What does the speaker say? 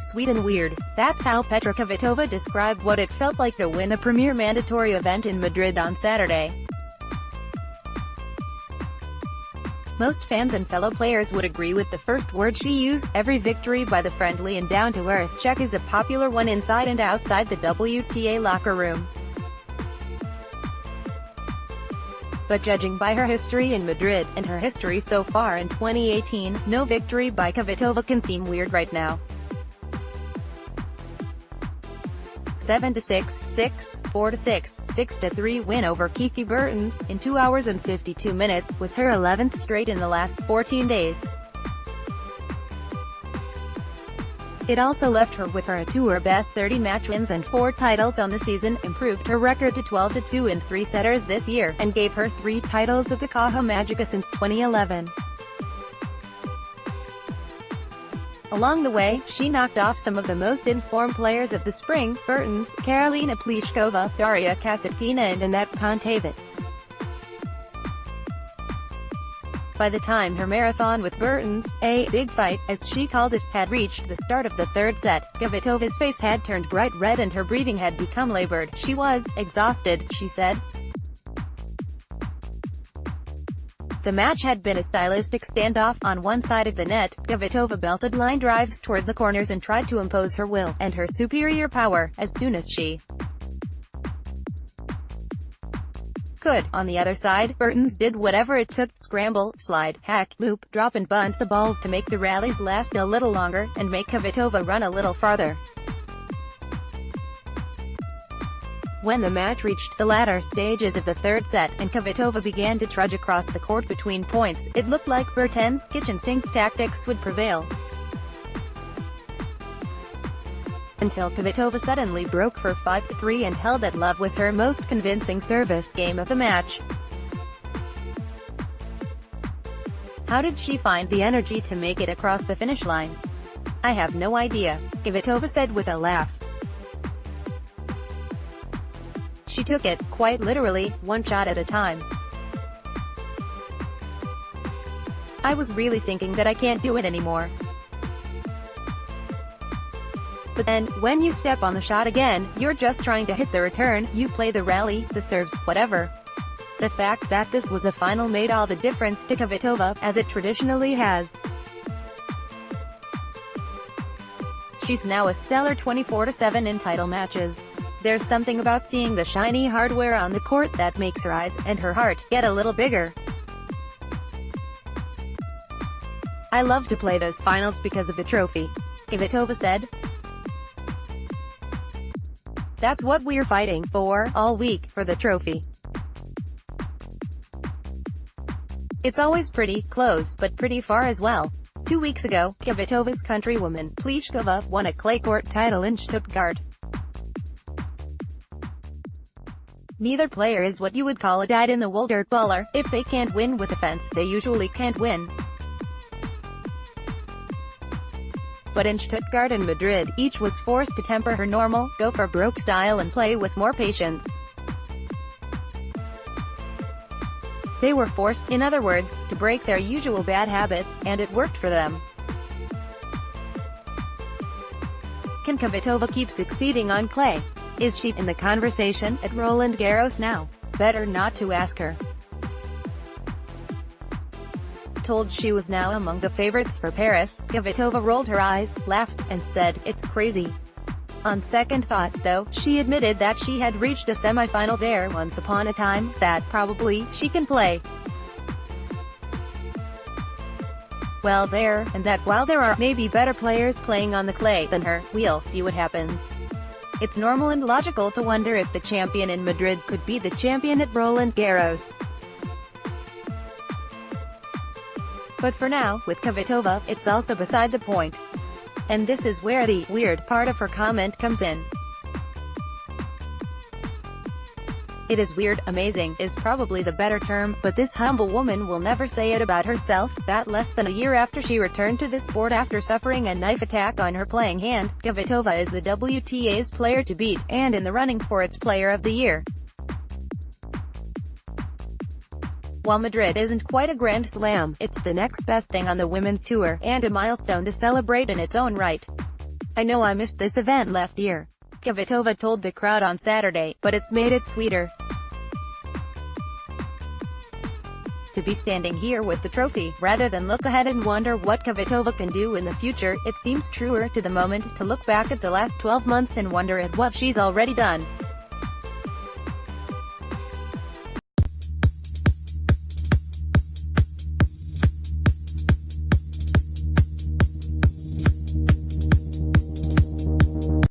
Sweet and weird. That's how Petra Kvitova described what it felt like to win the premier mandatory event in Madrid on Saturday. Most fans and fellow players would agree with the first word she used. Every victory by the friendly and down-to-earth Czech is a popular one inside and outside the WTA locker room. But judging by her history in Madrid, and her history so far in 2018, no victory by Kvitova can seem weird right now. 7-6, 6, 4-6, 6-3 win over Kiki Bertens, in 2 hours and 52 minutes, was her 11th straight in the last 14 days. It also left her with her tour best 30 match wins and 4 titles on the season, improved her record to 12-2 in 3-setters this year, and gave her 3 titles at the Caja Magica since 2011. Along the way, she knocked off some of the most informed players of the spring: Bertens, Karolina Pliskova, Daria Kasatkina and Anett Kontaveit. By the time her marathon with Bertens, a big fight, as she called it, had reached the start of the third set, Kvitova's face had turned bright red and her breathing had become labored. She was exhausted, she said. The match had been a stylistic standoff. On one side of the net, Kvitova belted line drives toward the corners and tried to impose her will, and her superior power, as soon as she could. On the other side, Bertens did whatever it took: scramble, slide, hack, loop, drop and bunt the ball to make the rallies last a little longer, and make Kvitova run a little farther. When the match reached the latter stages of the third set, and Kvitova began to trudge across the court between points, it looked like Bertens' kitchen sink tactics would prevail. Until Kvitova suddenly broke for 5-3 and held at love with her most convincing service game of the match. How did she find the energy to make it across the finish line? I have no idea, Kvitova said with a laugh. She took it, quite literally, one shot at a time. I was really thinking that I can't do it anymore. But then, when you step on the shot again, you're just trying to hit the return, you play the rally, the serves, whatever. The fact that this was a final made all the difference to Kvitova, as it traditionally has. She's now a stellar 24-7 in title matches. There's something about seeing the shiny hardware on the court that makes her eyes, and her heart, get a little bigger. I love to play those finals because of the trophy, Kvitova said. That's what we're fighting for, all week, for the trophy. It's always pretty close, but pretty far as well. 2 weeks ago, Kvitova's countrywoman, Pliskova, won a clay court title in Stuttgart. Neither player is what you would call a dyed-in-the-wool dirtballer. If they can't win with offense, they usually can't win. But in Stuttgart and Madrid, each was forced to temper her normal, go-for-broke style and play with more patience. They were forced, in other words, to break their usual bad habits, and it worked for them. Can Kvitova keep succeeding on clay? Is she in the conversation at Roland Garros now? Better not to ask her. Told she was now among the favorites for Paris, Kvitova rolled her eyes, laughed, and said, "It's crazy." On second thought, though, she admitted that she had reached a semi-final there once upon a time, that probably she can play well there, and that while there are maybe better players playing on the clay than her, we'll see what happens. It's normal and logical to wonder if the champion in Madrid could be the champion at Roland Garros. But for now, with Kvitova, it's also beside the point. And this is where the weird part of her comment comes in. It is weird, amazing, is probably the better term, but this humble woman will never say it about herself, that less than a year after she returned to the sport after suffering a knife attack on her playing hand, Kvitova is the WTA's player to beat, and in the running for its Player of the Year. While Madrid isn't quite a Grand Slam, it's the next best thing on the women's tour, and a milestone to celebrate in its own right. "I know I missed this event last year," Kvitova told the crowd on Saturday, "but it's made it sweeter to be standing here with the trophy." Rather than look ahead and wonder what Kvitova can do in the future, it seems truer to the moment to look back at the last 12 months and wonder at what she's already done.